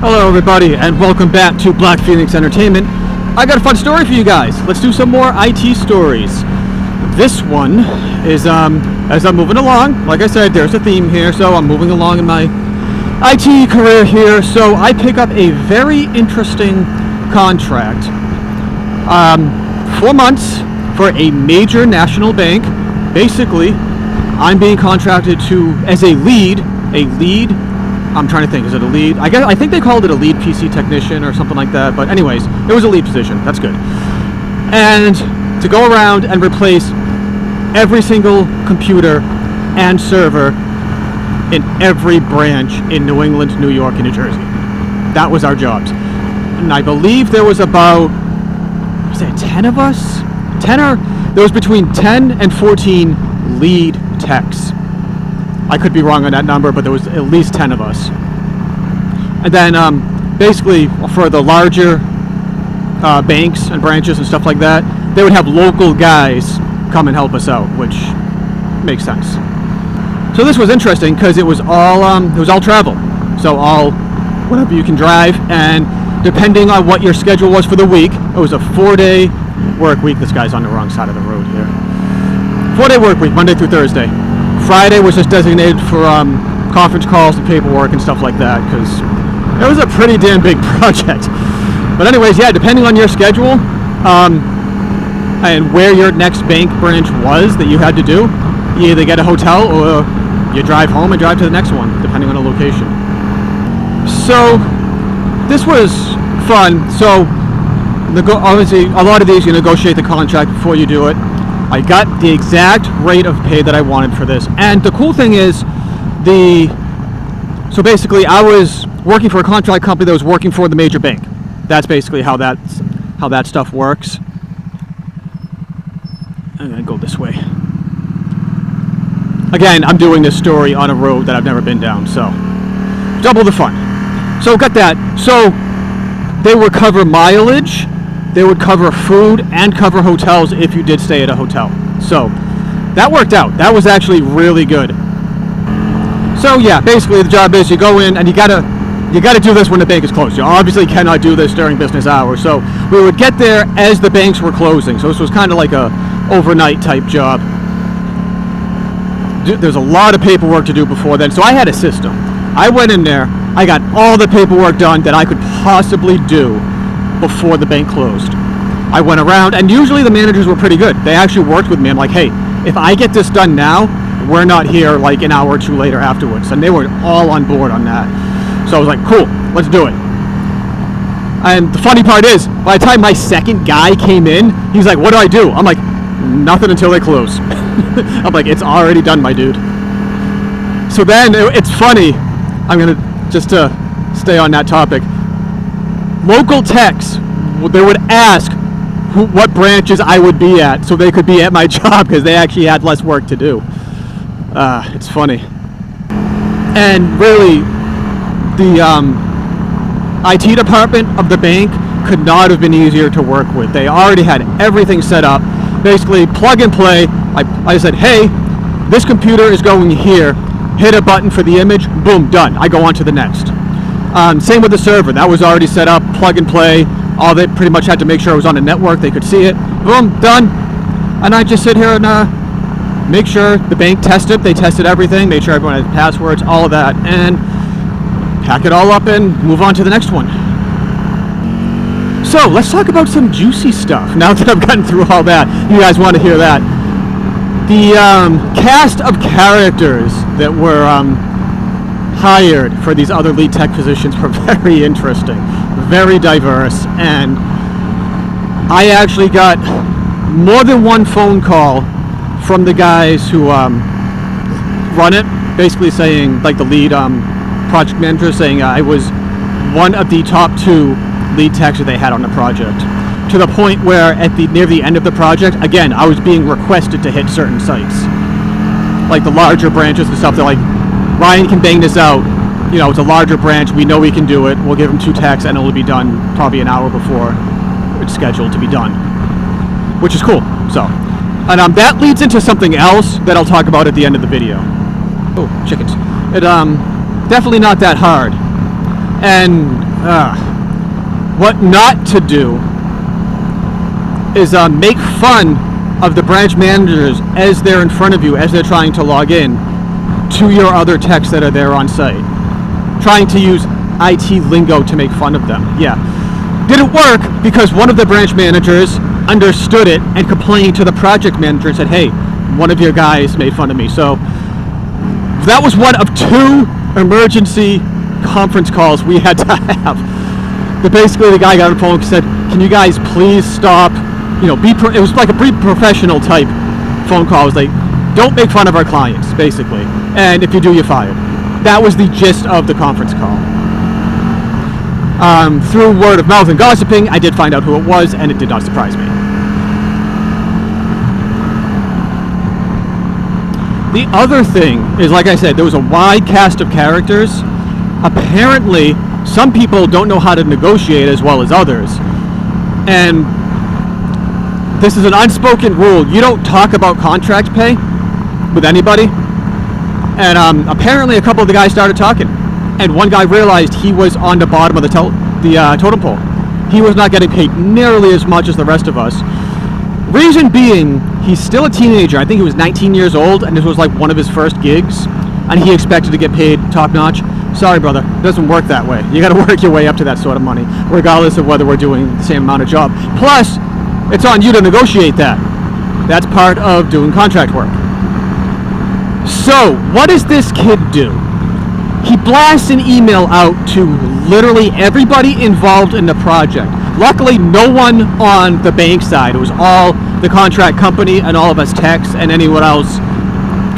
Hello everybody and welcome back to Blackphoenix Entertainment. I got a fun story for you guys. Let's do some more IT stories. This one is as I'm moving along, like I said, there's a theme here, so I'm moving along in my IT career here, so I pick up a very interesting contract. 4 months for a major national bank. Basically, I'm being contracted to as a lead. I'm trying to think, is it a lead? I think they called it a lead PC technician or something like that, but anyways, it was a lead position. That's good. And to go around and replace every single computer and server in every branch in New England, New York, and New Jersey. That was our jobs. And I believe there was about, was there 10 of us? There was between 10 and 14 lead techs. I could be wrong on that number, but there was at least 10 of us. And then basically for the larger banks and branches and stuff like that, they would have local guys come and help us out, which makes sense. So this was interesting because it was all travel. So all whatever you can drive, and depending on what your schedule was for the week, it was a 4-day work week. This guy's on the wrong side of the road here. 4-day work week, Monday through Thursday. Friday was just designated for conference calls and paperwork and stuff like that, because it was a pretty damn big project. But anyways, yeah, depending on your schedule and where your next bank branch was that you had to do, you either get a hotel or you drive home and drive to the next one, depending on the location. So this was fun. So obviously a lot of these you negotiate the contract before you do it. I got the exact rate of pay that I wanted for this, and the cool thing is so basically I was working for a contract company that was working for the major bank. That's basically how that stuff works. I'm gonna go this way. Again, I'm doing this story on a road that I've never been down, so double the fun. So got that. So they would cover mileage, they would cover food, and cover hotels if you did stay at a hotel. So that worked out. That was actually really good. So yeah, basically the job is you go in and you gotta do this when the bank is closed. You obviously cannot do this during business hours. So we would get there as the banks were closing. So this was kind of like a overnight type job. There's a lot of paperwork to do before then. So I had a system. I went in there, I got all the paperwork done that I could possibly do before the bank closed. I went around, and usually the managers were pretty good. They actually worked with me. I'm like, hey, if I get this done now, we're not here like an hour or two later afterwards. And they were all on board on that. So I was like, cool, let's do it. And the funny part is, by the time my second guy came in, he's like, what do I do? I'm like, nothing until they close. I'm like, it's already done, my dude. So then it's funny. I'm gonna just to stay on that topic. Local techs, they would ask what branches I would be at so they could be at my job because they actually had less work to do. It's funny. And really, the IT department of the bank could not have been easier to work with. They already had everything set up. Basically, plug and play. I said, hey, this computer is going here. Hit a button for the image. Boom, done. I go on to the next. Same with the server. That was already set up, plug and play. All they pretty much had to make sure it was on a network. They could see it. Boom, done. And I just sit here and make sure the bank tested. They tested everything, made sure everyone had passwords, all of that, and pack it all up and move on to the next one. So let's talk about some juicy stuff. Now that I've gotten through all that, you guys want to hear that. The cast of characters that were hired for these other lead tech positions were very interesting, very diverse, and I actually got more than one phone call from the guys who run it, basically saying, like the lead project manager, saying I was one of the top 2 lead techs that they had on the project, to the point where near the end of the project, again, I was being requested to hit certain sites, like the larger branches and stuff. They're like, Ryan can bang this out, you know, it's a larger branch, we know we can do it, we'll give him 2 techs and it'll be done probably an hour before it's scheduled to be done, which is cool. So, and that leads into something else that I'll talk about at the end of the video. Oh, chickens. It definitely not that hard. And what not to do is make fun of the branch managers as they're in front of you, as they're trying to log in to your other techs that are there on site. Trying to use IT lingo to make fun of them. Yeah. Didn't work because one of the branch managers understood it and complained to the project manager and said, hey, one of your guys made fun of me. So that was one of 2 emergency conference calls we had to have. But basically the guy got on the phone and said, can you guys please stop, you know, it was like a pretty professional type phone call. It was like, don't make fun of our clients, basically. And if you do, you're fired. That was the gist of the conference call. Through word of mouth and gossiping, I did find out who it was, and it did not surprise me. The other thing is, like I said, there was a wide cast of characters. Apparently, some people don't know how to negotiate as well as others. And this is an unspoken rule. You don't talk about contract pay with anybody. And apparently a couple of the guys started talking. And one guy realized he was on the bottom of the totem pole. He was not getting paid nearly as much as the rest of us. Reason being, he's still a teenager. I think he was 19 years old, and this was like one of his first gigs. And he expected to get paid top notch. Sorry, brother, it doesn't work that way. You gotta work your way up to that sort of money, regardless of whether we're doing the same amount of job. Plus, it's on you to negotiate that. That's part of doing contract work. So, what does this kid do? He blasts an email out to literally everybody involved in the project. Luckily, no one on the bank side. It was all the contract company and all of us techs and anyone else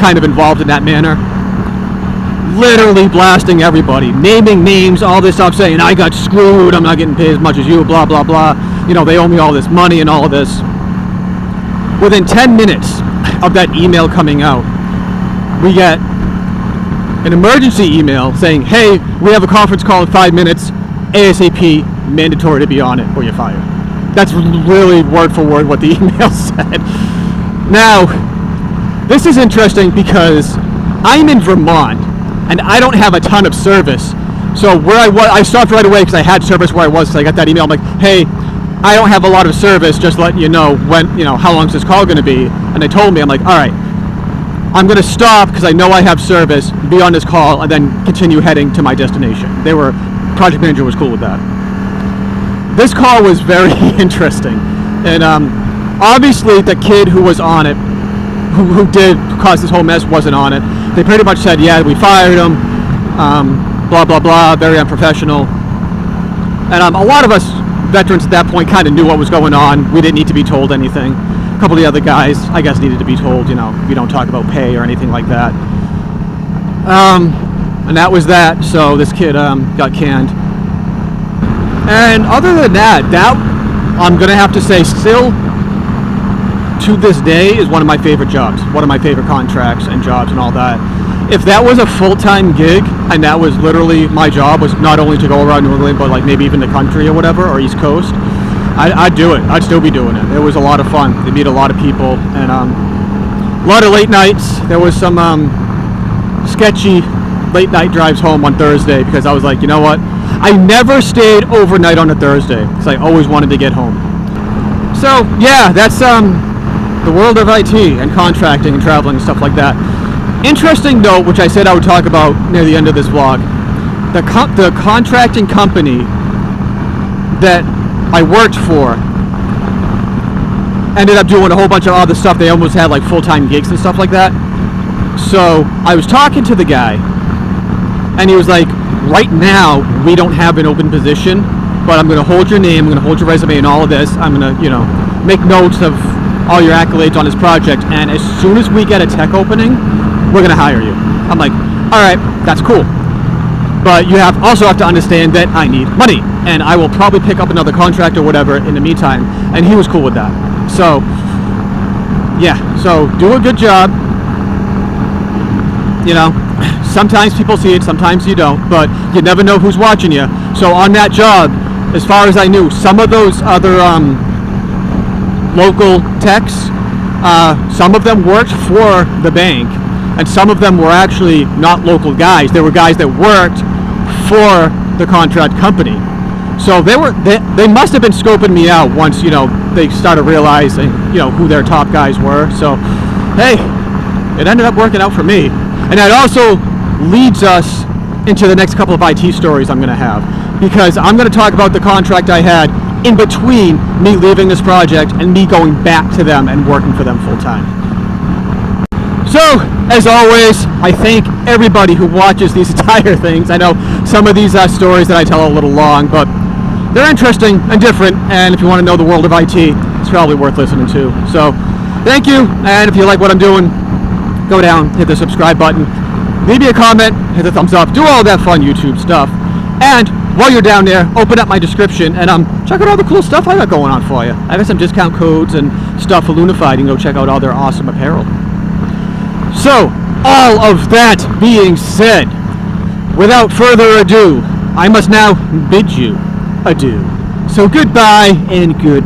kind of involved in that manner. Literally blasting everybody, naming names, all this stuff, saying, I got screwed, I'm not getting paid as much as you, blah, blah, blah. You know, they owe me all this money and all of this. Within 10 minutes of that email coming out, we get an emergency email saying, hey, we have a conference call in 5 minutes, ASAP, mandatory to be on it or you're fired. That's really word for word what the email said. Now, this is interesting because I'm in Vermont and I don't have a ton of service. So where I was, I stopped right away because I had service where I was. So I got that email. I'm like, hey, I don't have a lot of service. Just letting you know when, you know, how long is this call going to be? And they told me, I'm like, all right, I'm going to stop because I know I have service, be on this call, and then continue heading to my destination. Project manager was cool with that. This call was very interesting. And obviously the kid who was on it, who did cause this whole mess, wasn't on it. They pretty much said, yeah, we fired him, blah, blah, blah, very unprofessional. And a lot of us veterans at that point kind of knew what was going on. We didn't need to be told anything. A couple of the other guys, I guess, needed to be told, you know, we don't talk about pay or anything like that. And that was that, so this kid got canned. And other than that, I'm going to have to say, still, to this day, is one of my favorite jobs, one of my favorite contracts and jobs and all that. If that was a full-time gig, and that was literally my job, was not only to go around New England, but like maybe even the country or whatever, or East Coast, I'd do it. I'd still be doing it. It was a lot of fun. You meet a lot of people, and a lot of late nights. There was some sketchy late night drives home on Thursday because I was like, you know what? I never stayed overnight on a Thursday because I always wanted to get home. So yeah, that's the world of IT and contracting and traveling and stuff like that. Interesting note, which I said I would talk about near the end of this vlog. The contracting company that I worked for ended up doing a whole bunch of other stuff. They almost had like full-time gigs and stuff like that. So I was talking to the guy, and he was like, right now we don't have an open position, but I'm going to hold your name, I'm going to hold your resume and all of this. I'm going to, you know, make notes of all your accolades on this project, and as soon as we get a tech opening, we're going to hire you. I'm like, all right, that's cool. But you also have to understand that I need money, and I will probably pick up another contract or whatever in the meantime, and he was cool with that. So, yeah, so do a good job. You know, sometimes people see it, sometimes you don't, but you never know who's watching you. So on that job, as far as I knew, some of those other local techs, some of them worked for the bank, and some of them were actually not local guys. They were guys that worked for the contract company. So they must have been scoping me out once, you know, they started realizing, you know, who their top guys were. So, hey, it ended up working out for me. And that also leads us into the next couple of IT stories I'm going to have, because I'm going to talk about the contract I had in between me leaving this project and me going back to them and working for them full time. So, as always, I thank everybody who watches these entire things. I know some of these stories that I tell are a little long, but they're interesting and different, and if you want to know the world of IT, it's probably worth listening to. So, thank you, and if you like what I'm doing, go down, hit the subscribe button, leave me a comment, hit the thumbs up, do all that fun YouTube stuff, and while you're down there, open up my description and check out all the cool stuff I got going on for you. I got some discount codes and stuff for Lunafide. You can go check out all their awesome apparel. So, all of that being said, without further ado, I must now bid you adieu. So goodbye and good